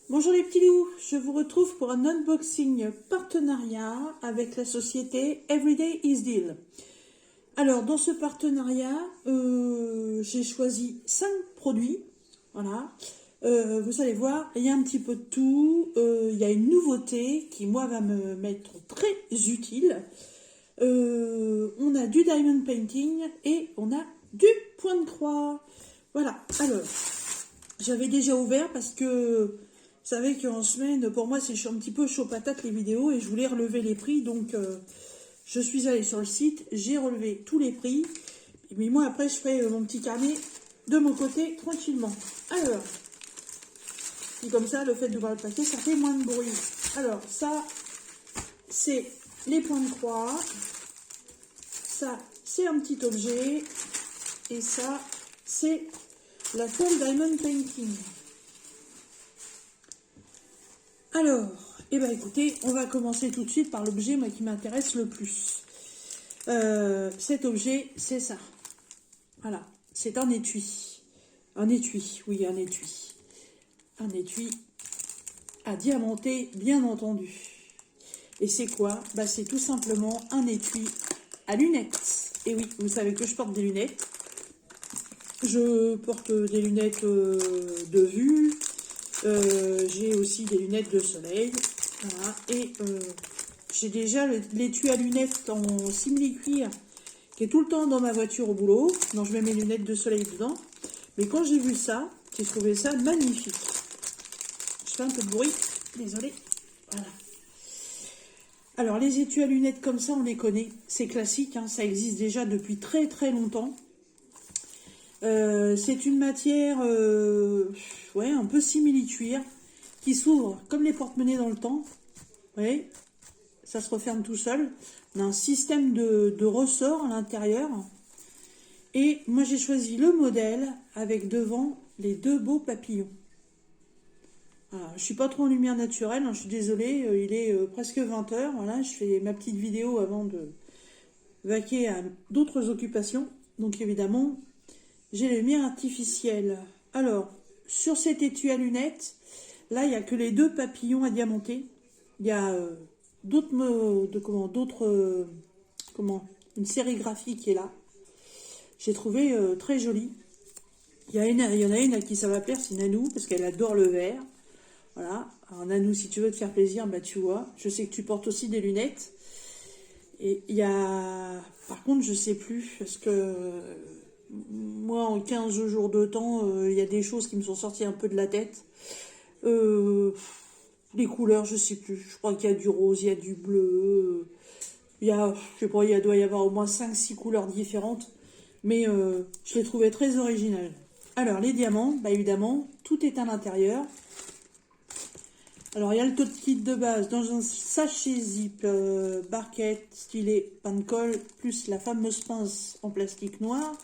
Bonjour les petits loups, je vous retrouve pour un unboxing partenariat avec la société Everyday is Deal. Alors dans ce partenariat, j'ai choisi 5 produits. Voilà. Vous allez voir, il y a un petit peu de tout. Il y a une nouveauté qui moi va me mettre très utile. On a du diamond painting et on a du point de croix. Voilà, alors j'avais déjà ouvert parce que vous savez qu'en semaine, pour moi, c'est un petit peu chaud patate les vidéos et je voulais relever les prix. Donc, je suis allée sur le site, j'ai relevé tous les prix. Mais moi, après, je ferai mon petit carnet de mon côté tranquillement. Alors, et comme ça, le fait d'ouvrir le paquet, ça fait moins de bruit. Alors, ça, c'est les points de croix. Ça, c'est un petit objet. Et ça, c'est la toile Diamond Painting. Alors, eh ben écoutez, on va commencer tout de suite par l'objet qui m'intéresse le plus. Cet objet, c'est ça. Voilà, c'est un étui. Un étui, oui, un étui. Un étui à diamanter, bien entendu. Et c'est quoi? Bah, c'est tout simplement un étui à lunettes. Et oui, vous savez que je porte des lunettes. Je porte des lunettes de vue. J'ai aussi des lunettes de soleil. Voilà. Et j'ai déjà l'étui à lunettes en simili-cuir qui est tout le temps dans ma voiture au boulot. Donc je mets mes lunettes de soleil dedans. Mais quand j'ai vu ça, j'ai trouvé ça magnifique. Je fais un peu de bruit. Désolée. Voilà. Alors les étuis à lunettes comme ça, on les connaît. C'est classique, hein, ça existe déjà depuis très très longtemps. C'est une matière ouais, un peu simili-cuir qui s'ouvre comme les porte-monnaies dans le temps. Vous voyez, ça se referme tout seul. On a un système de ressort à l'intérieur. Et moi j'ai choisi le modèle avec devant les deux beaux papillons. Alors, je suis pas trop en lumière naturelle, hein, je suis désolée, il est presque 20 h. Voilà, je fais ma petite vidéo avant de vaquer à d'autres occupations. Donc évidemment, j'ai les lumières artificielles. Alors, sur cet étui à lunettes, là, il n'y a que les deux papillons à diamanter. Il y a une sérigraphie qui est là. J'ai trouvé très jolie. Il y en a une à qui ça va plaire, c'est Nanou, parce qu'elle adore le vert. Voilà. Alors Nanou, si tu veux te faire plaisir, bah tu vois. Je sais que tu portes aussi des lunettes. Et il y a... Par contre, je sais plus, parce que... moi, en 15 jours de temps, il y a des choses qui me sont sorties un peu de la tête. Les couleurs, je sais plus. Je crois qu'il y a du rose, il y a du bleu. Il y a, je sais pas, doit y avoir au moins 5-6 couleurs différentes. Mais je les trouvais très originales. Alors, les diamants, bah évidemment, tout est à l'intérieur. Alors, il y a le tot kit de base dans un sachet zip, barquette, stylet, pain de colle, plus la fameuse pince en plastique noir,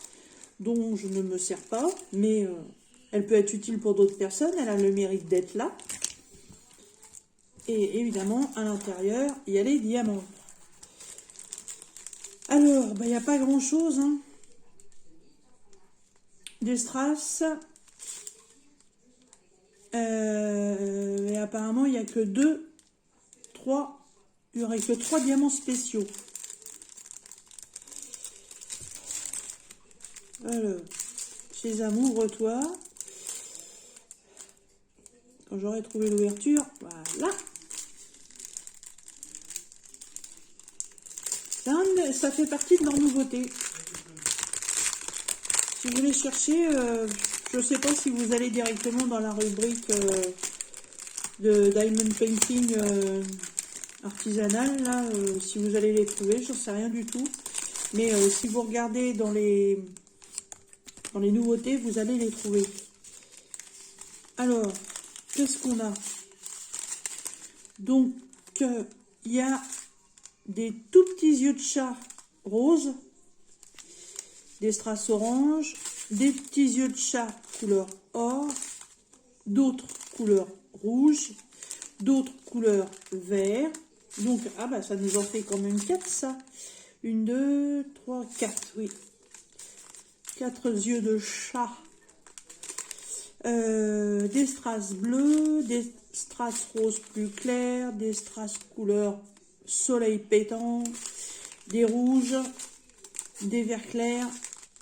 dont je ne me sers pas, mais elle peut être utile pour d'autres personnes, elle a le mérite d'être là. Et évidemment, à l'intérieur, il y a les diamants. Alors, il n'y a pas grand-chose, hein. Des strass. Et apparemment, il n'y a que il n'y aurait que 3 diamants spéciaux. Alors, Sésame, ouvre-toi. Quand j'aurai trouvé l'ouverture, voilà. Ça fait partie de leur nouveauté. Si vous voulez chercher, je ne sais pas si vous allez directement dans la rubrique de Diamond Painting artisanal, là, si vous allez les trouver, j'en sais rien du tout. Mais si vous regardez dans les nouveautés, vous allez les trouver. Alors, qu'est-ce qu'on a? Donc, il y a des tout petits yeux de chat roses, des strass orange, des petits yeux de chat couleur or, d'autres couleurs rouge, d'autres couleurs vert. Donc, ah bah ça nous en fait quand même 4 ça. 1, 2, 3, 4, oui. 4 yeux de chat Des strass bleus, des strass rose plus clair, des strass couleur soleil pétant, des rouges, des verts clairs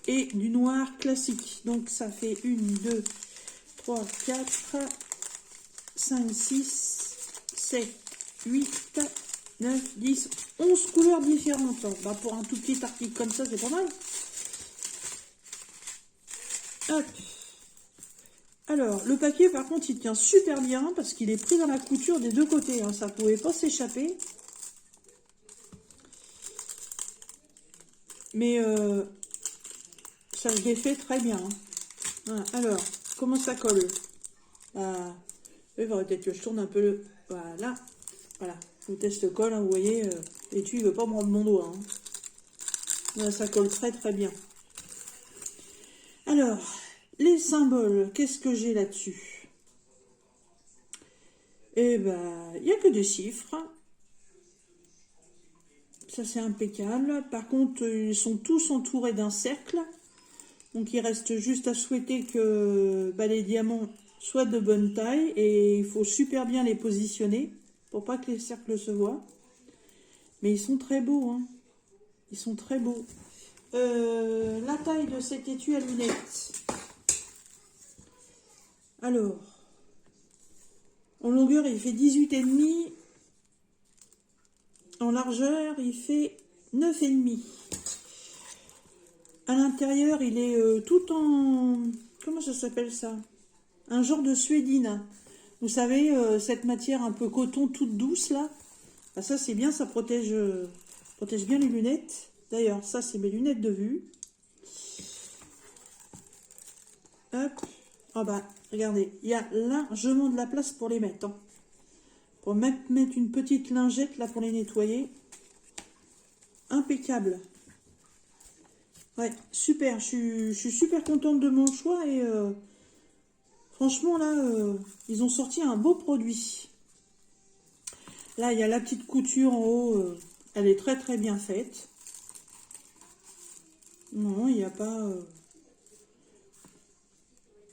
et du noir classique. Donc ça fait 1, 2, 3, 4, 5, 6, 7, 8, 9, 10, 11 couleurs différentes. Bah, pour un tout petit article comme ça, c'est pas mal. Hop. Alors, le papier, par contre, il tient super bien parce qu'il est pris dans la couture des deux côtés. Hein, ça ne pouvait pas s'échapper. Mais ça se défait très bien. Hein. Voilà. Alors, comment ça colle? Il faudrait peut-être que je tourne un peu le... Voilà. Voilà. Je vous teste le colle, hein, vous voyez. Et tu, il ne veut pas me rendre mon doigt. Hein. Voilà, ça colle très très bien. Alors... les symboles, qu'est-ce que j'ai là-dessus? Eh ben, il n'y a que des chiffres. Ça, c'est impeccable. Par contre, ils sont tous entourés d'un cercle. Donc, il reste juste à souhaiter que les diamants soient de bonne taille. Et il faut super bien les positionner pour pas que les cercles se voient. Mais ils sont très beaux. Hein. Ils sont très beaux. La taille de cet étui à lunettes. Alors, en longueur, il fait 18,5. En largeur, il fait 9,5. À l'intérieur, il est tout en... comment ça s'appelle ça? Un genre de suédine. Vous savez, cette matière un peu coton toute douce, là. Ah, ça, c'est bien, ça protège bien les lunettes. D'ailleurs, ça, c'est mes lunettes de vue. Hop. Ah bah, regardez, il y a largement de la place pour les mettre. Hein. Pour mettre une petite lingette là pour les nettoyer. Impeccable. Ouais, super. Je suis super contente de mon choix et franchement là, ils ont sorti un beau produit. Là, il y a la petite couture en haut. Elle est très très bien faite. Non, il n'y a pas...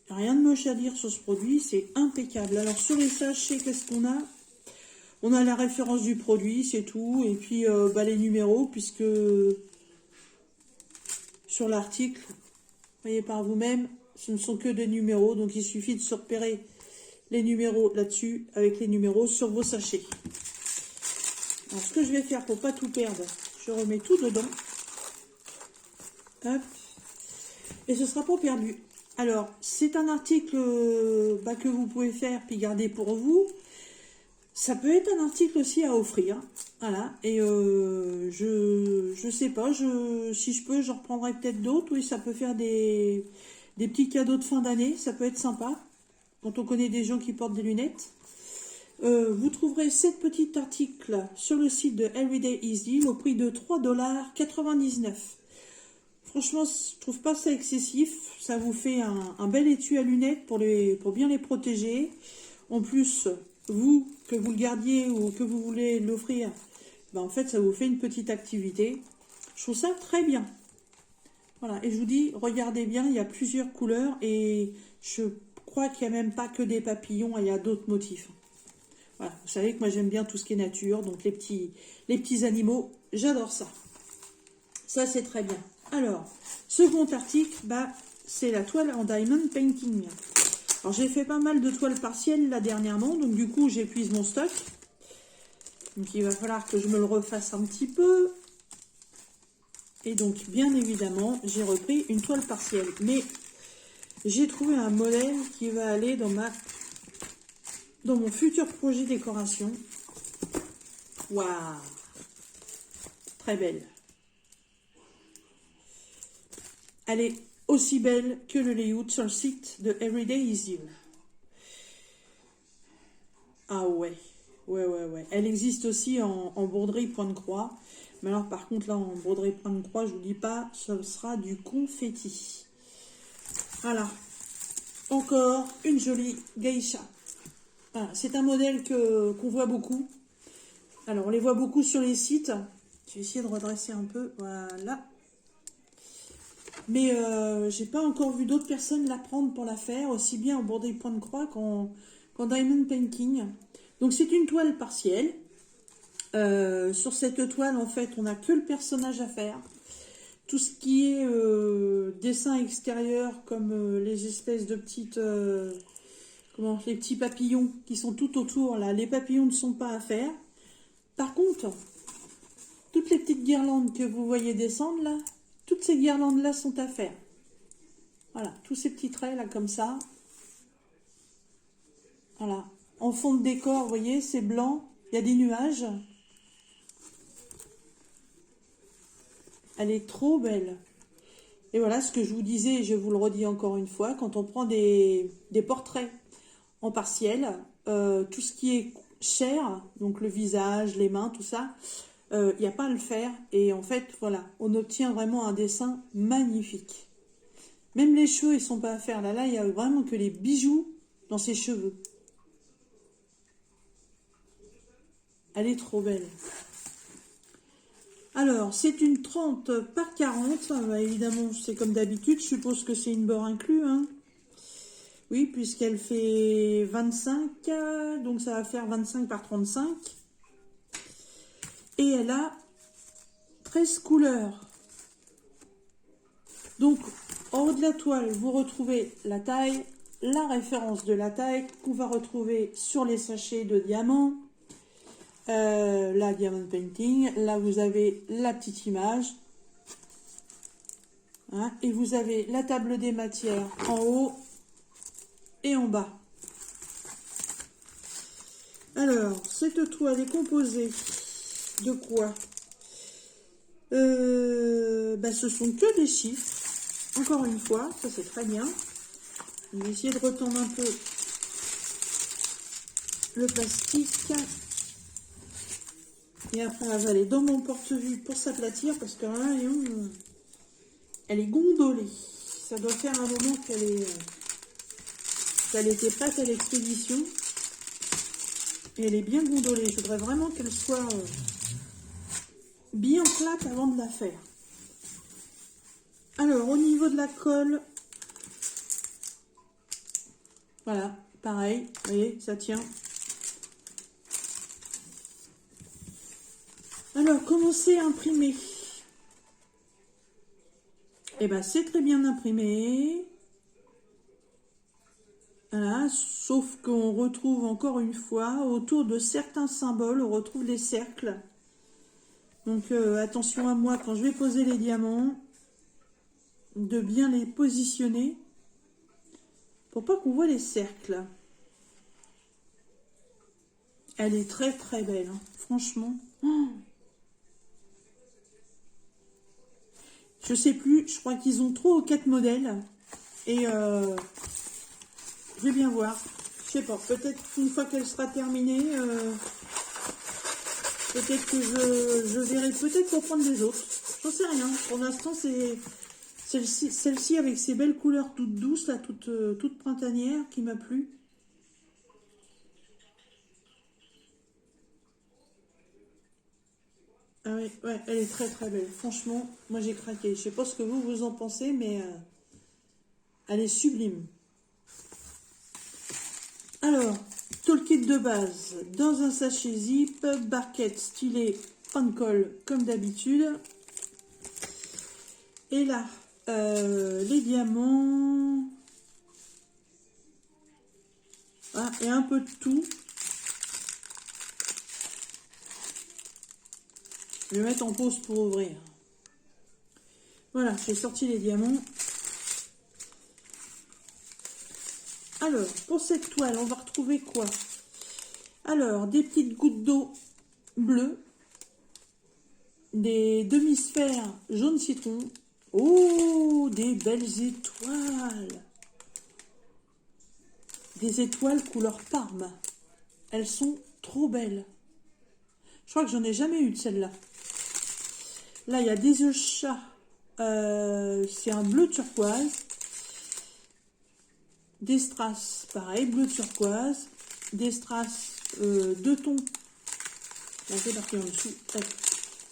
rien de moche à dire sur ce produit, c'est impeccable. Alors sur les sachets, qu'est-ce qu'on a? On a la référence du produit, c'est tout. Et puis les numéros, puisque sur l'article, voyez par vous-même, ce ne sont que des numéros. Donc il suffit de se repérer les numéros là-dessus, avec les numéros sur vos sachets. Alors ce que je vais faire pour pas tout perdre, je remets tout dedans. Hop. Et ce sera pas perdu. Alors, c'est un article que vous pouvez faire puis garder pour vous. Ça peut être un article aussi à offrir. Voilà. Et je sais pas, si je peux, j'en reprendrai peut-être d'autres. Oui, ça peut faire des petits cadeaux de fin d'année. Ça peut être sympa. Quand on connaît des gens qui portent des lunettes. Vous trouverez 7 petits articles sur le site de Everyday Is Deal au prix de 3,99 $. Franchement, je trouve pas ça excessif. Ça vous fait un bel étui à lunettes pour bien les protéger. En plus, vous, que vous le gardiez ou que vous voulez l'offrir, en fait, ça vous fait une petite activité. Je trouve ça très bien. Voilà, et je vous dis, regardez bien, il y a plusieurs couleurs et je crois qu'il n'y a même pas que des papillons, il y a d'autres motifs. Voilà, vous savez que moi j'aime bien tout ce qui est nature, donc les petits animaux, j'adore ça. Ça, c'est très bien. Alors, second article, c'est la toile en diamond painting. Alors, j'ai fait pas mal de toiles partielles là dernièrement, donc du coup, j'épuise mon stock. Donc, il va falloir que je me le refasse un petit peu. Et donc, bien évidemment, j'ai repris une toile partielle. Mais j'ai trouvé un modèle qui va aller dans mon futur projet décoration. Waouh! Très belle. Elle est aussi belle que le layout sur le site de Everyday Is Deal. Ah ouais. Ouais. Elle existe aussi en broderie point de croix. Mais alors par contre là en broderie point de croix, je vous dis pas, ce sera du confetti. Voilà. Encore une jolie geisha. Voilà. C'est un modèle qu'on voit beaucoup. Alors on les voit beaucoup sur les sites. Je vais essayer de redresser un peu. Voilà. Mais j'ai pas encore vu d'autres personnes la prendre pour la faire, aussi bien au bordé point de croix qu'en diamond painting. Donc c'est une toile partielle. Sur cette toile, en fait, on n'a que le personnage à faire. Tout ce qui est dessin extérieur, comme les espèces de petites... les petits papillons qui sont tout autour, là, les papillons ne sont pas à faire. Par contre, toutes les petites guirlandes que vous voyez descendre, là, toutes ces guirlandes-là sont à faire. Voilà, tous ces petits traits, là, comme ça. Voilà. En fond de décor, vous voyez, c'est blanc, il y a des nuages. Elle est trop belle. Et voilà ce que je vous disais, et je vous le redis encore une fois, quand on prend des portraits en partiel, tout ce qui est chair, donc le visage, les mains, tout ça, il n'y a pas à le faire. Et en fait, voilà, on obtient vraiment un dessin magnifique. Même les cheveux, ils sont pas à faire. Là, il n'y a vraiment que les bijoux dans ses cheveux. Elle est trop belle. Alors, c'est une 30 par 40. Évidemment, c'est comme d'habitude. Je suppose que c'est une bord inclus. Hein. Oui, puisqu'elle fait 25. Donc, ça va faire 25 par 35. Et elle a 13 couleurs. Donc, en haut de la toile, vous retrouvez la taille, la référence de la taille qu'on va retrouver sur les sachets de diamants. La diamond painting, là vous avez la petite image, hein, et vous avez la table des matières en haut et en bas. Alors, cette toile est composée de quoi? Ce sont que des chiffres, encore une fois, ça c'est très bien. Je vais essayer de retendre un peu le plastique. Et après, elle va aller dans mon porte-vue pour s'aplatir parce que là, elle est gondolée. Ça doit faire un moment qu'elle était prête à l'expédition. Et elle est bien gondolée. Je voudrais vraiment qu'elle soit bien plate avant de la faire. Alors, au niveau de la colle, voilà, pareil. Vous voyez, ça tient. Alors, comment c'est imprimé? Eh bien, c'est très bien imprimé. Voilà, sauf qu'on retrouve encore une fois, autour de certains symboles, on retrouve les cercles. Donc, attention à moi, quand je vais poser les diamants, de bien les positionner pour pas qu'on voit les cercles. Elle est très très belle, hein, franchement. Oh, je sais plus, je crois qu'ils ont 3 ou 4 modèles. Et je vais bien voir. Je sais pas, peut-être qu'une fois qu'elle sera terminée, peut-être que je verrai peut-être pour prendre les autres. J'en sais rien. Pour l'instant, c'est celle-ci avec ses belles couleurs toutes douces, là, toutes printanières, qui m'a plu. Ah oui, ouais, elle est très très belle. Franchement, moi j'ai craqué. Je sais pas ce que vous en pensez, mais elle est sublime. Alors, toolkit de base, dans un sachet zip, barquette, stylet, fin de colle, comme d'habitude. Et là, les diamants. Ah, et un peu de tout. Je vais mettre en pause pour ouvrir. Voilà, j'ai sorti les diamants. Alors, pour cette toile, on va retrouver quoi? Alors, des petites gouttes d'eau bleues, des demi-sphères jaune citron. Oh, des belles étoiles! Des étoiles couleur Parme. Elles sont trop belles. Je crois que j'en ai jamais eu de celle-là. Là, il y a des œufs chats. C'est un bleu turquoise. Des strass, pareil, bleu turquoise. Des strass, 2 tons. Là, c'est marqué en dessous.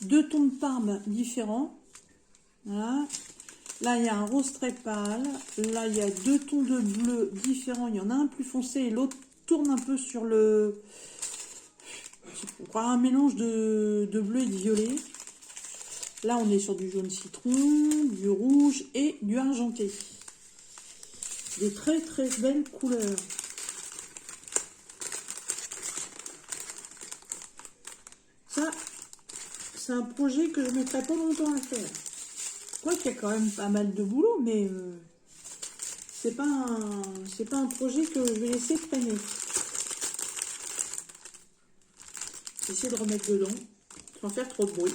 2 tons de Parme différents. Voilà. Là, il y a un rose très pâle. Là, il y a deux tons de bleu différents. Il y en a un plus foncé et l'autre tourne un peu sur le... On croit un mélange de bleu et de violet. Là, on est sur du jaune citron, du rouge et du argenté. Des très très belles couleurs. Ça, c'est un projet que je ne mettrai pas longtemps à faire. Quoi qu'il y a quand même pas mal de boulot, mais c'est pas un projet que je vais laisser traîner. J'essaie de remettre dedans, sans faire trop de bruit.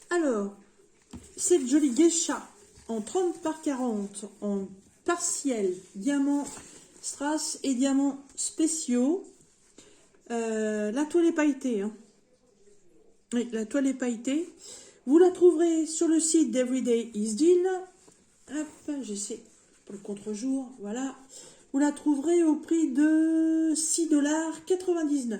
Alors, cette jolie geisha en 30 par 40, en partiel, diamant strass et diamants spéciaux. La toile est pailletée. Hein. Oui, la toile est pailletée. Vous la trouverez sur le site d'Everyday is Deal. Hop, j'essaie pour le contre-jour. Voilà. Vous la trouverez au prix de 6,99 $.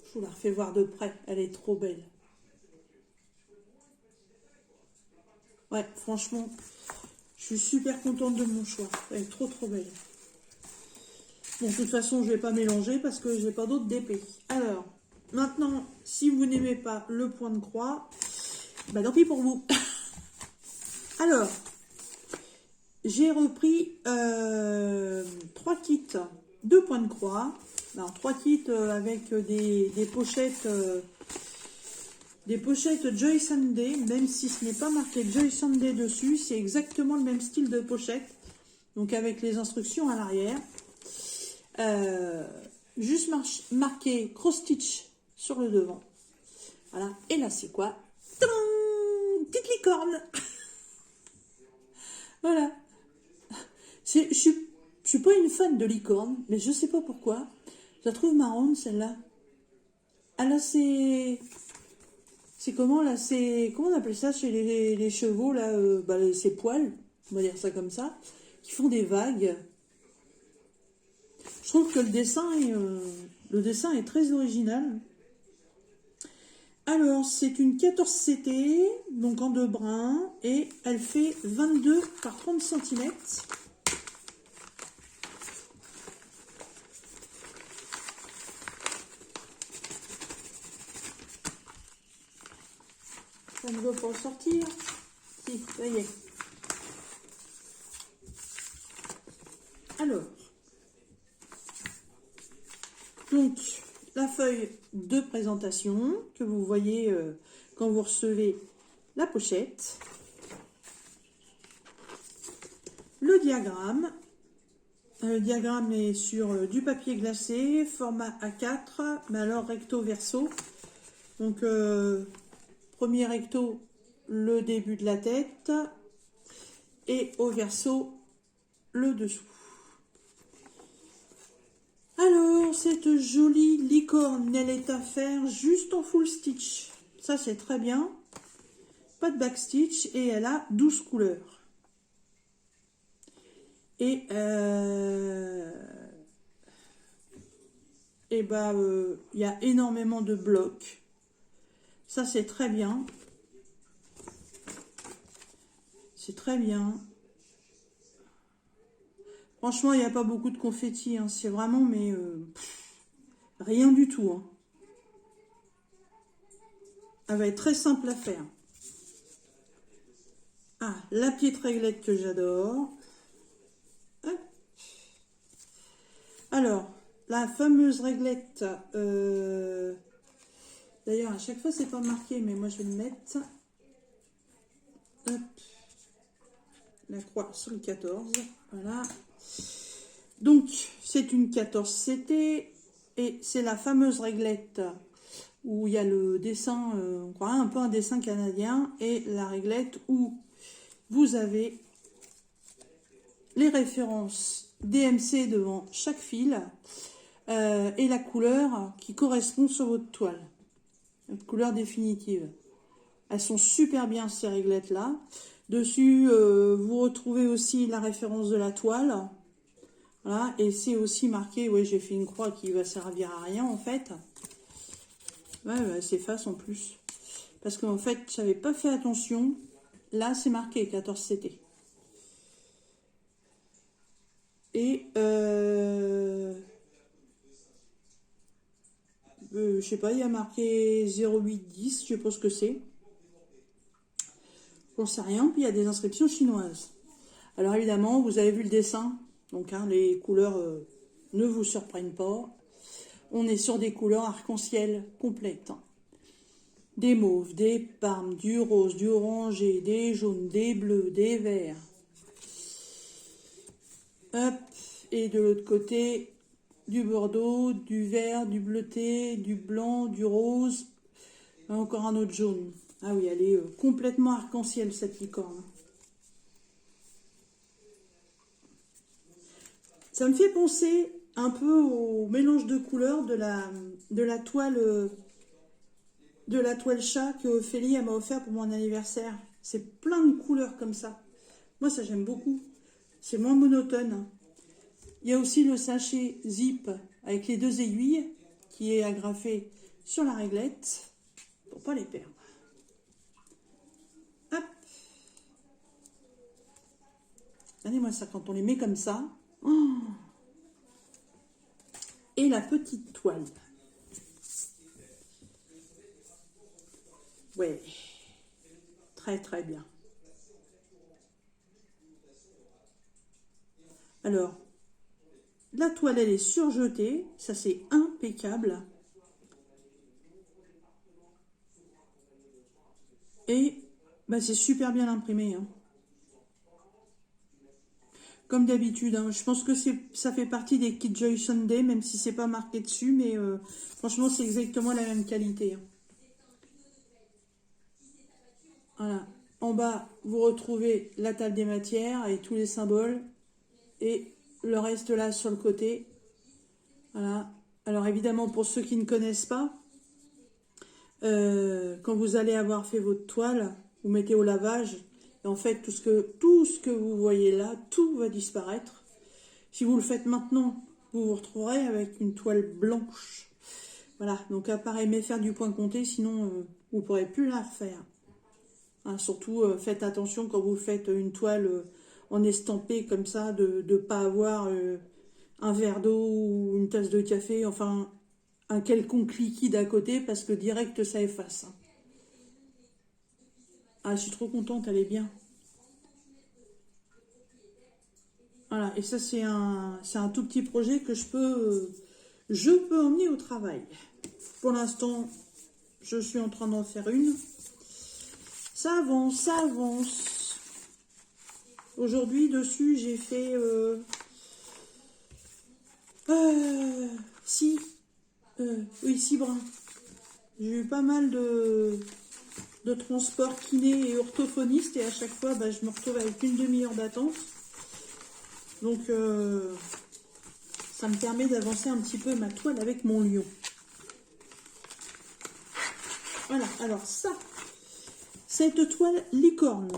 Je vous la refais voir de près. Elle est trop belle. Ouais, franchement, je suis super contente de mon choix. Elle est trop trop belle. Bon, de toute façon, je ne vais pas mélanger parce que je n'ai pas d'autres d'épée. Alors, maintenant, si vous n'aimez pas le point de croix, bah tant pis pour vous. Alors, j'ai repris 3 kits de points de croix. Alors, 3 kits avec des pochettes Joy Sunday, même si ce n'est pas marqué Joy Sunday dessus, c'est exactement le même style de pochette. Donc avec les instructions à l'arrière. Juste marqué cross stitch sur le devant. Voilà. Et là, c'est quoi? Tadam, petite licorne. Voilà. Je suis pas une fan de licorne, mais je sais pas pourquoi. Je la trouve marrante, celle-là. Ah là, c'est comment, là? Comment on appelle ça chez les chevaux, là? Ces poils, on va dire ça comme ça, qui font des vagues. Je trouve que le dessin est très original. Alors, c'est une 14 CT, donc en 2 brins, et elle fait 22 par 30 cm. Ça ne va pas sortir. Si, ça y est. Alors, donc, la feuille de présentation que vous voyez quand vous recevez la pochette. Le diagramme. Le diagramme est sur du papier glacé, format A4, mais alors recto verso. Donc, premier recto, le début de la tête, et au verso, le dessous. Alors, cette jolie licorne, elle est à faire juste en full stitch. Ça, c'est très bien. Pas de back stitch et elle a 12 couleurs. Et il y a énormément de blocs. Ça, c'est très bien. C'est très bien. Franchement, il n'y a pas beaucoup de confettis. Hein. C'est vraiment, mais rien du tout. Hein. Elle va être très simple à faire. Ah, la petite réglette que j'adore. Alors, la fameuse réglette. D'ailleurs, à chaque fois, c'est pas marqué, mais moi, je vais le mettre. Hop. La croix sur le 14. Voilà. Donc, c'est une 14 CT et c'est la fameuse réglette où il y a le dessin, on croirait un peu un dessin canadien, et la réglette où vous avez les références DMC devant chaque fil et la couleur qui correspond sur votre toile, la couleur définitive. Elles sont super bien ces réglettes là. Dessus, vous retrouvez aussi la référence de la toile. Voilà, et c'est aussi marqué, oui, j'ai fait une croix qui va servir à rien en fait. Ouais, ouais, elle s'efface en plus. Parce qu'en fait, j'avais pas fait attention. Là, c'est marqué 14CT. Et je sais pas, il y a marqué 0810, je sais pas ce que c'est. J'en sais rien. Puis il y a des inscriptions chinoises. Alors évidemment, vous avez vu le dessin. Donc hein, les couleurs ne vous surprennent pas. On est sur des couleurs arc-en-ciel complètes. Hein. Des mauves, des parmes, du rose, du orangé, des jaunes, des bleus, des verts. Hop. Et de l'autre côté, du bordeaux, du vert, du bleuté, du blanc, du rose. Encore un autre jaune. Ah oui, elle est complètement arc-en-ciel cette licorne. Ça me fait penser un peu au mélange de couleurs de la toile chat que Ophélie m'a offert pour mon anniversaire. C'est plein de couleurs comme ça. Moi, ça j'aime beaucoup. C'est moins monotone. Il y a aussi le sachet zip avec les 2 aiguilles qui est agrafé sur la réglette pour pas les perdre. Hop. Regardez-moi ça quand on les met comme ça. Oh. Et la petite toile. Ouais. Très très bien. Alors, la toile, elle est surjetée. Ça, c'est impeccable. Et bah, c'est super bien imprimé. Hein. Comme d'habitude. Hein. Je pense que ça fait partie des kits Joy Sunday, même si c'est pas marqué dessus. Mais franchement, c'est exactement la même qualité. Hein. Voilà. En bas, vous retrouvez la table des matières et tous les symboles. Et le reste là sur le côté. Voilà. Alors évidemment, pour ceux qui ne connaissent pas, quand vous allez avoir fait votre toile, vous mettez au lavage. Et en fait, tout ce que vous voyez là, tout va disparaître. Si vous le faites maintenant, vous vous retrouverez avec une toile blanche. Voilà. Donc à part aimer faire du point compté, sinon vous ne pourrez plus la refaire. Hein, surtout, faites attention quand vous faites une toile en estampé comme ça, de ne pas avoir un verre d'eau ou une tasse de café, enfin un quelconque liquide à côté, parce que direct ça efface. Ah, je suis trop contente, elle est bien. Voilà, et ça c'est un tout petit projet que je peux emmener au travail. Pour l'instant, je suis en train d'en faire une. Ça avance, ça avance. Aujourd'hui, dessus, j'ai fait 6 brins. J'ai eu pas mal de transport kiné et orthophoniste et à chaque fois, bah, je me retrouve avec une demi-heure d'attente. Donc, ça me permet d'avancer un petit peu ma toile avec mon lion. Voilà, alors ça, cette toile licorne,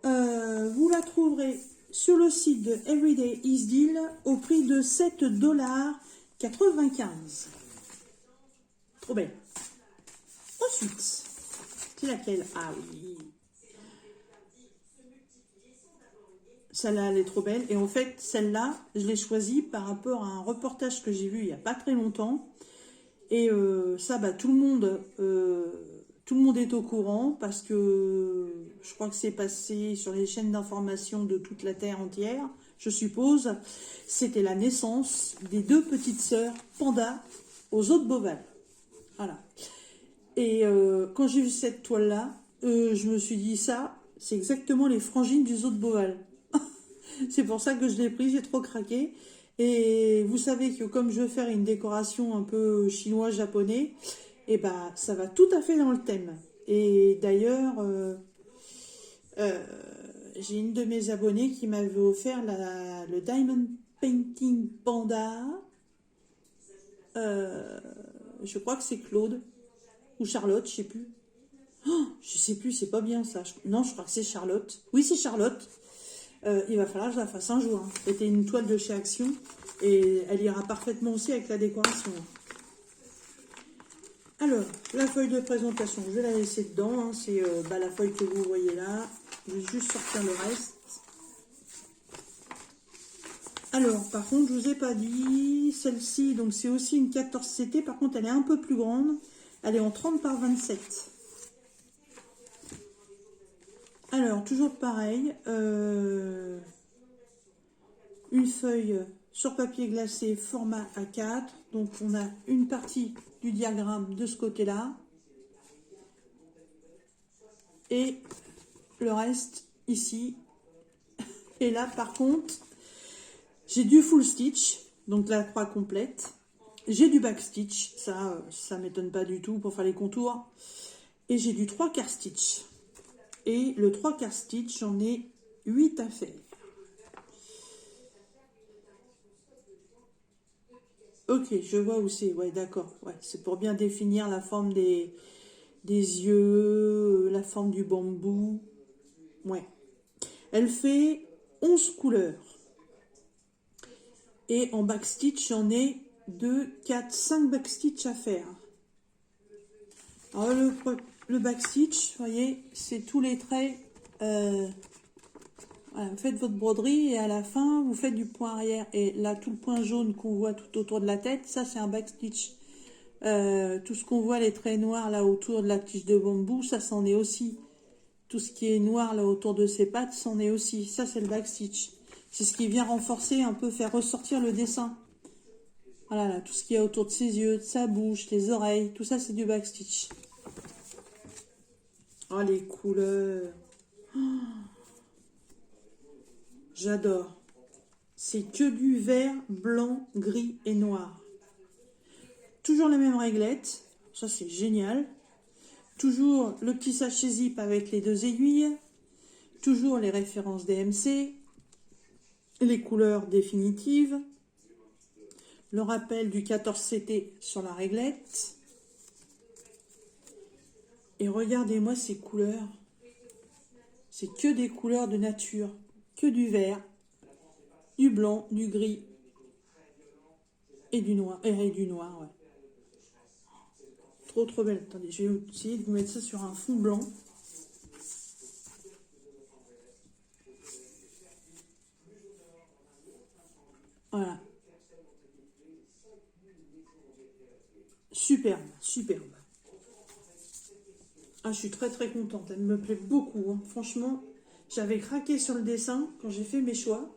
vous la trouverez sur le site de Everyday is Deal au prix de 7,95 $. Trop belle. Ensuite, c'est laquelle? Ah oui. Celle-là, elle est trop belle. Et en fait, celle-là, je l'ai choisie par rapport à un reportage que j'ai vu il n'y a pas très longtemps. Et ça, bah, tout le monde est au courant parce que je crois que c'est passé sur les chaînes d'information de toute la Terre entière, je suppose. C'était la naissance des 2 petites sœurs Panda aux eaux de Beauval. Voilà. Et quand j'ai vu cette toile-là, je me suis dit, ça, c'est exactement les frangines du zoo de Beauval. C'est pour ça que je l'ai pris, j'ai trop craqué. Et vous savez que comme je veux faire une décoration un peu chinois-japonais, et bah ça va tout à fait dans le thème. Et d'ailleurs, j'ai une de mes abonnées qui m'avait offert le Diamond Painting Panda. Je crois que c'est Claude ou Charlotte, je sais plus. Oh, je sais plus, c'est pas bien ça. Non, je crois que c'est Charlotte. Oui, c'est Charlotte. Il va falloir que je la fasse un jour. Hein. C'était une toile de chez Action et elle ira parfaitement aussi avec la décoration. Alors, la feuille de présentation, je vais la laisser dedans. Hein, c'est la feuille que vous voyez là. Je vais juste sortir le reste. Alors, par contre, je vous ai pas dit, celle-ci, donc c'est aussi une 14CT. Par contre, elle est un peu plus grande. Elle est en 30 par 27. Alors, toujours pareil. Une feuille sur papier glacé format A4. Donc, on a une partie du diagramme de ce côté-là. Et le reste ici. Et là, par contre, j'ai du full stitch, donc la croix complète. J'ai du back stitch, ça m'étonne pas du tout pour faire les contours. Et j'ai du 3/4 stitch. Et le 3/4 stitch, j'en ai 8 à faire. Ok, je vois où c'est, ouais, d'accord. Ouais, c'est pour bien définir la forme des yeux, la forme du bambou. Ouais. Elle fait 11 couleurs. Et en backstitch, j'en ai 2, 4, 5 backstitch à faire. Alors le backstitch, vous voyez, c'est tous les traits. Voilà, vous faites votre broderie et à la fin, vous faites du point arrière. Et là, tout le point jaune qu'on voit tout autour de la tête, ça c'est un backstitch. Tout ce qu'on voit, les traits noirs là autour de la tige de bambou, ça c'en est aussi. Tout ce qui est noir là autour de ses pattes, c'en est aussi. Ça c'est le backstitch. C'est ce qui vient renforcer, un peu faire ressortir le dessin. Voilà, là, tout ce qui est autour de ses yeux, de sa bouche, les oreilles, tout ça c'est du backstitch. Oh les couleurs. Oh, j'adore. C'est que du vert, blanc, gris et noir. Toujours les mêmes réglettes. Ça c'est génial. Toujours le petit sachet zip avec les 2 aiguilles. Toujours les références DMC. Les couleurs définitives. Le rappel du 14CT sur la réglette. Et regardez-moi ces couleurs. C'est que des couleurs de nature. Que du vert, du blanc, du gris et du noir. Et du noir, ouais. Trop trop belle. Attendez, je vais essayer de vous mettre ça sur un fond blanc. Voilà. Superbe, superbe. Ah, je suis très très contente. Elle me plaît beaucoup. Hein. Franchement, j'avais craqué sur le dessin quand j'ai fait mes choix.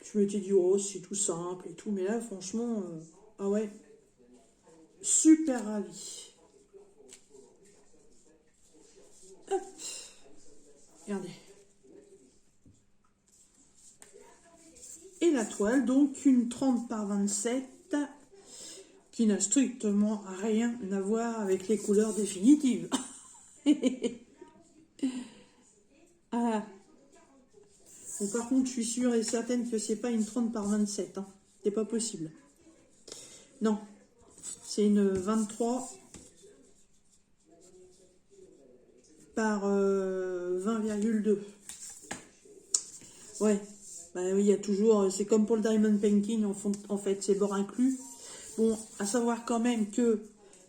Je m'étais dit, oh, c'est tout simple et tout. Mais là, franchement, ah ouais. Super ravie. Hop. Regardez. Et la toile, donc une 30 par 27 qui n'a strictement rien à voir avec les couleurs définitives. Ah. Bon, par contre, je suis sûre et certaine que c'est pas une 30 par 27. Hein. C'est pas possible. Non. C'est une 23 par 20,2. Ouais. Bah oui, il y a toujours... C'est comme pour le diamond painting, en fait, c'est bord inclus. Bon, à savoir quand même que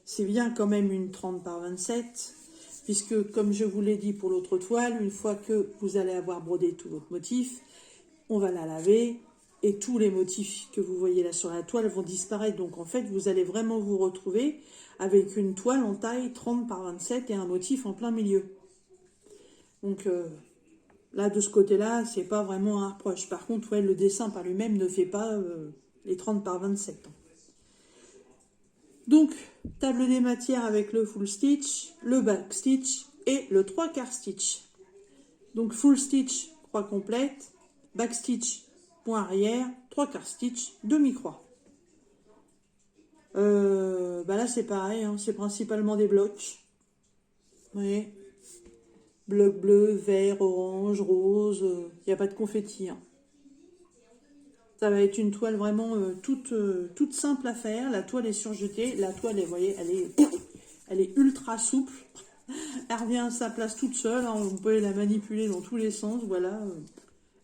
c'est bien quand même une 30 par 27, puisque comme je vous l'ai dit pour l'autre toile, une fois que vous allez avoir brodé tout votre motif, on va la laver et tous les motifs que vous voyez là sur la toile vont disparaître. Donc en fait, vous allez vraiment vous retrouver avec une toile en taille 30 par 27 et un motif en plein milieu. Donc là, de ce côté-là, c'est pas vraiment un reproche. Par contre, ouais, le dessin par lui-même ne fait pas les 30 par 27. Donc, table des matières avec le full stitch, le back stitch et le 3/4 stitch. Donc, full stitch, croix complète, back stitch, point arrière, 3/4 stitch, demi-croix. Là, c'est pareil, hein, c'est principalement des blocs. Vous voyez, bloc bleu, vert, orange, rose, il n'y a pas de confetti. Hein. Ça va être une toile vraiment toute simple à faire. La toile est surjetée. La toile, vous voyez, elle est ultra souple. Elle revient à sa place toute seule. Hein. On peut la manipuler dans tous les sens. Voilà.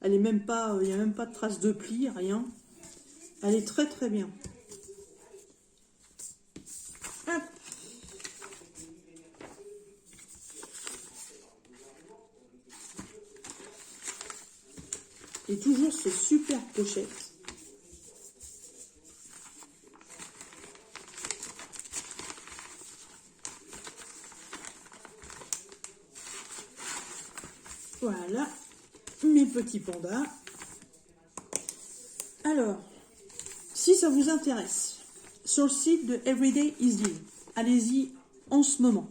Elle est même pas, il n'y a même pas de trace de pli, rien. Elle est très très bien. Et toujours ces super pochettes. Voilà, mes petits pandas. Alors, si ça vous intéresse, sur le site de Everyday is Deal, allez-y en ce moment.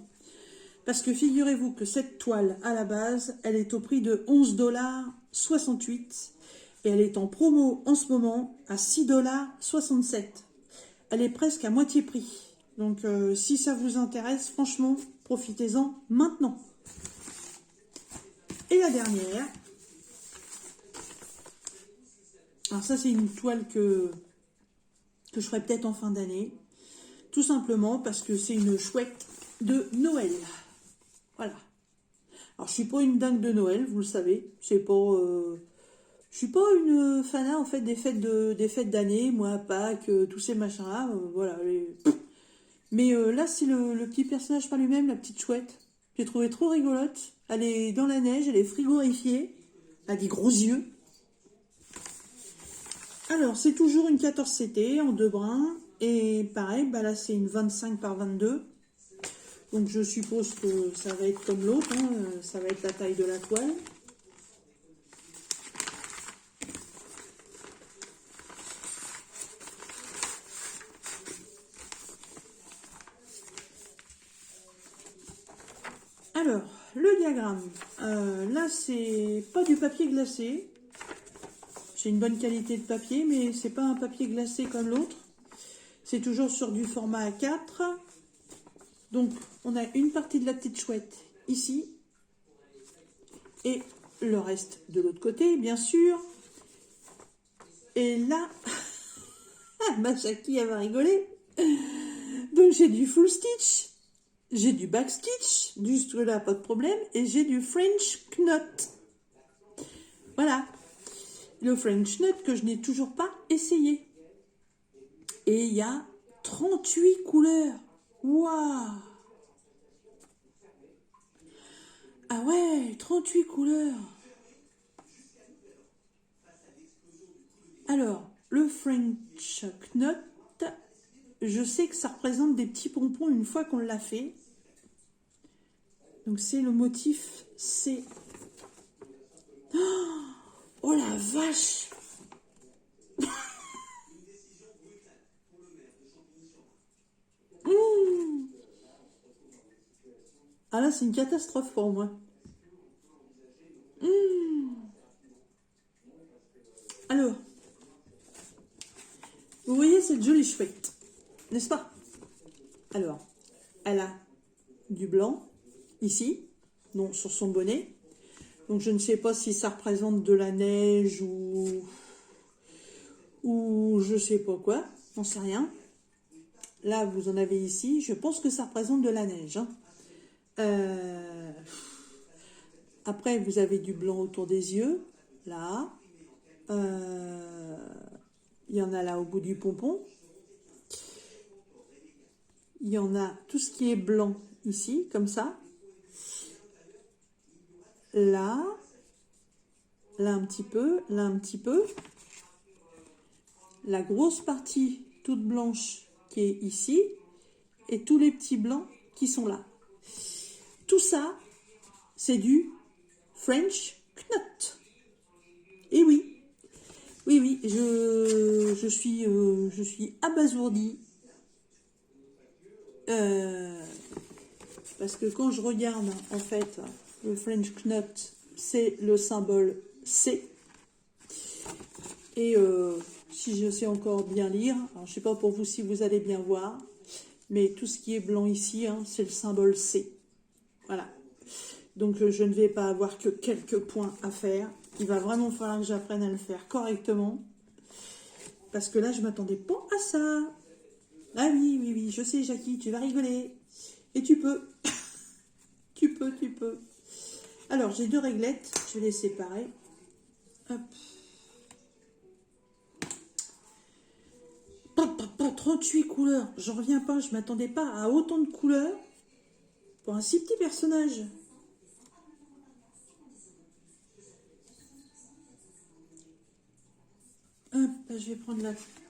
Parce que figurez-vous que cette toile, à la base, elle est au prix de 11,68 $. Et elle est en promo en ce moment à 6,67 $. Elle est presque à moitié prix. Donc, si ça vous intéresse, franchement, profitez-en maintenant. Et la dernière. Alors ça, c'est une toile que je ferai peut-être en fin d'année. Tout simplement parce que c'est une chouette de Noël. Voilà. Alors, je suis pas une dingue de Noël, vous le savez. C'est pas... je suis pas une fanat, en fait, des fêtes d'année. Moi, Pâques, tous ces machins-là. Voilà. Mais là, c'est le petit personnage par lui-même, la petite chouette. J'ai trouvé trop rigolote. Elle est dans la neige, elle est frigorifiée. Elle a des gros yeux. Alors, c'est toujours une 14CT en 2 brins. Et pareil, bah là, c'est une 25 par 22. Donc, je suppose que ça va être comme l'autre. Hein, ça va être la taille de la toile. Alors, le diagramme. Là, c'est pas du papier glacé. J'ai une bonne qualité de papier, mais c'est pas un papier glacé comme l'autre. C'est toujours sur du format A4. Donc, on a une partie de la petite chouette ici. Et le reste de l'autre côté, bien sûr. Et là, ma Jackie, elle va rigoler. Donc, j'ai du full stitch. J'ai du back stitch. Juste là, pas de problème. Et j'ai du French knot. Voilà. Le French knot que je n'ai toujours pas essayé. Et il y a 38 couleurs. Waouh! Ah ouais, 38 couleurs. Alors, le French knot, je sais que ça représente des petits pompons une fois qu'on l'a fait. Donc c'est le motif C. Oh la vache! Ah là, c'est une catastrophe pour moi. Alors, vous voyez cette jolie chouette, n'est-ce pas? Alors, elle a du blanc, ici, donc sur son bonnet. Donc je ne sais pas si ça représente de la neige ou je sais pas quoi, j'en sais rien. Là, vous en avez ici, je pense que ça représente de la neige. Hein. Après, vous avez du blanc autour des yeux, là. Il y en a là au bout du pompon. Il y en a tout ce qui est blanc ici, comme ça. Là. Là un petit peu, là un petit peu. La grosse partie toute blanche qui est ici. Et tous les petits blancs qui sont là. Tout ça, c'est du French knot. Et oui, oui, je suis abasourdie. Parce que quand je regarde, en fait, le French knot, c'est le symbole C. Et si je sais encore bien lire, alors je ne sais pas pour vous si vous allez bien voir, mais tout ce qui est blanc ici, hein, c'est le symbole C. Voilà. Donc je ne vais pas avoir que quelques points à faire. Il va vraiment falloir que j'apprenne à le faire correctement. Parce que là, je ne m'attendais pas à ça. Ah oui, je sais, Jackie, tu vas rigoler. Et tu peux. tu peux. Alors, j'ai 2 réglettes. Je vais les séparer. Hop. 38 couleurs. J'en reviens pas. Je ne m'attendais pas à autant de couleurs pour un si petit personnage. Là, je vais prendre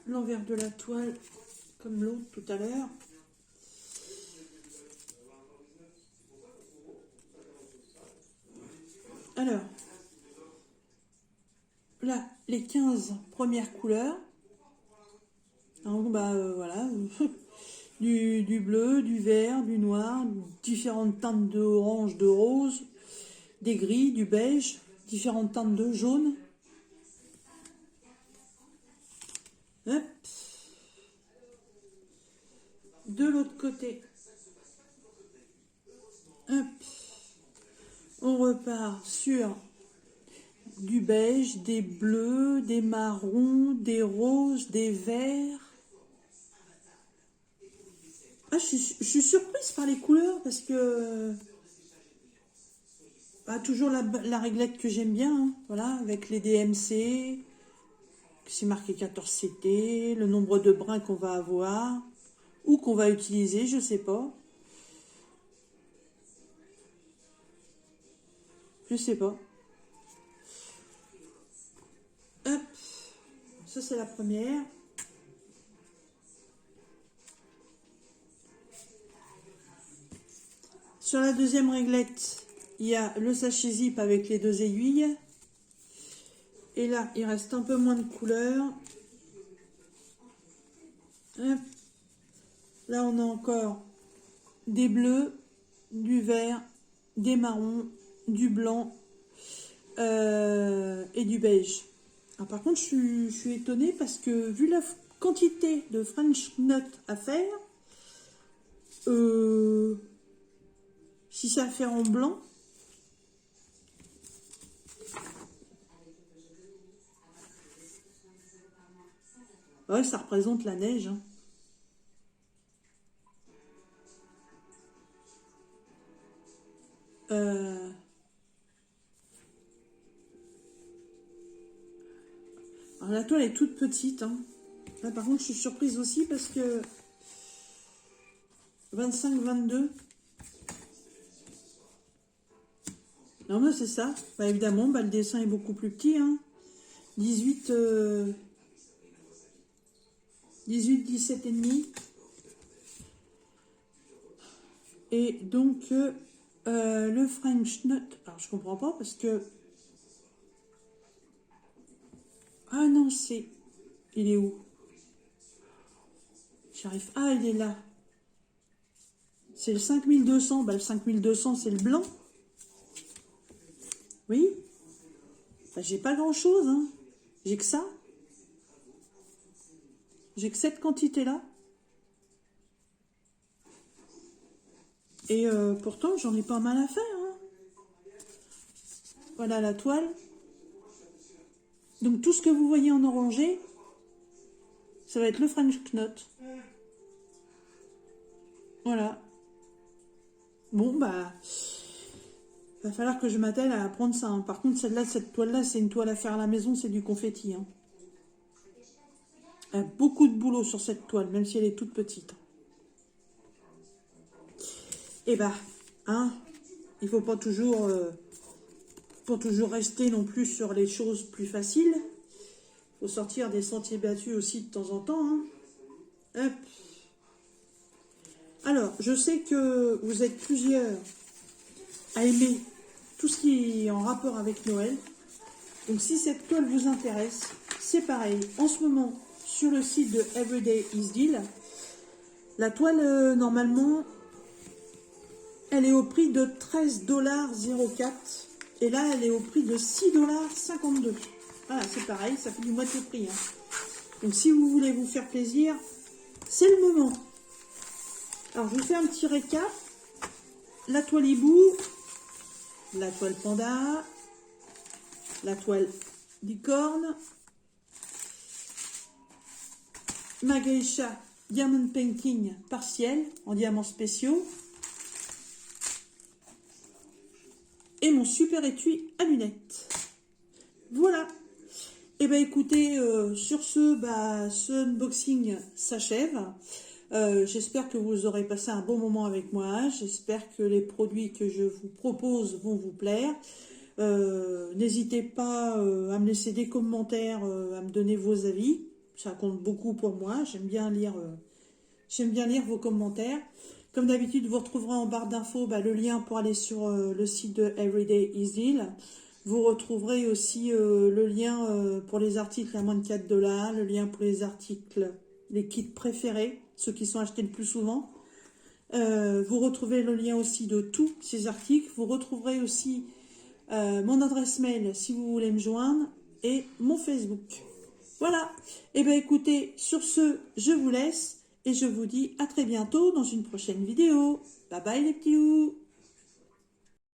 l'envers de la toile comme l'autre tout à l'heure. Alors, là, les 15 premières couleurs. Donc, voilà, du bleu, du vert, du noir, différentes teintes de orange, de rose, des gris, du beige, différentes teintes de jaune. Hop. De l'autre côté, hop, on repart sur du beige, des bleus, des marrons, des roses, des verts. Ah, je suis surprise par les couleurs parce que toujours la réglette que j'aime bien, hein, voilà, avec les DMC, c'est marqué 14CT, le nombre de brins qu'on va avoir ou qu'on va utiliser, je sais pas. Je sais pas. Hop, ça c'est la première. Sur la deuxième réglette, il y a le sachet zip avec les 2 aiguilles. Et là, il reste un peu moins de couleurs. Hop. Là, on a encore des bleus, du vert, des marrons, du blanc et du beige. Alors, par contre, je suis étonnée parce que vu la quantité de French Knot à faire, si c'est à faire en blanc, ouais, ça représente la neige. Hein. Alors la toile est toute petite. Hein. Là, par contre, je suis surprise aussi parce que 25-22. Non, mais c'est ça. Évidemment, le dessin est beaucoup plus petit. Hein. 18, 17 et demi. Et donc, le French Knot. Alors, je comprends pas parce que... Ah non, c'est... Il est où? J'arrive... Ah, il est là. C'est le 5200. Le 5200, c'est le blanc. Oui. J'ai pas grand-chose. Hein. J'ai que ça. J'ai que cette quantité-là. Et pourtant, j'en ai pas mal à faire. Hein. Voilà la toile. Donc, tout ce que vous voyez en orangé, ça va être le French Knot. Voilà. Bon, va falloir que je m'attelle à prendre ça. Hein. Par contre, cette toile-là, c'est une toile à faire à la maison, c'est du confetti. Hein. Il y a beaucoup de boulot sur cette toile, même si elle est toute petite. Et hein, il faut pas toujours rester non plus sur les choses plus faciles. Il faut sortir des sentiers battus aussi de temps en temps. Hein. Hop. Alors, je sais que vous êtes plusieurs à aimer tout ce qui est en rapport avec Noël. Donc, si cette toile vous intéresse, c'est pareil. En ce moment, sur le site de Everyday is Deal, la toile, normalement, elle est au prix de 13,04 $. Et là, elle est au prix de 6,52 $. Voilà, c'est pareil, ça fait du moitié prix. Hein. Donc, si vous voulez vous faire plaisir, c'est le moment. Alors, je vous fais un petit récap. La toile hibou, la toile panda, la toile licorne, ma geisha diamond painting partiel en diamants spéciaux et mon super étui à lunettes. Voilà. Et écoutez, sur ce unboxing s'achève. J'espère que vous aurez passé un bon moment avec moi. J'espère que les produits que je vous propose vont vous plaire. N'hésitez pas à me laisser des commentaires, à me donner vos avis. Ça compte beaucoup pour moi. J'aime bien lire vos commentaires. Comme d'habitude, vous retrouverez en barre d'infos le lien pour aller sur le site de Everyday is Deal. Vous retrouverez aussi le lien pour les articles à moins de 4 $, le lien pour les articles, les kits préférés, ceux qui sont achetés le plus souvent. Vous retrouvez le lien aussi de tous ces articles. Vous retrouverez aussi mon adresse mail si vous voulez me joindre et mon Facebook. Voilà. Et bien écoutez, sur ce, je vous laisse et je vous dis à très bientôt dans une prochaine vidéo. Bye bye les petits loups.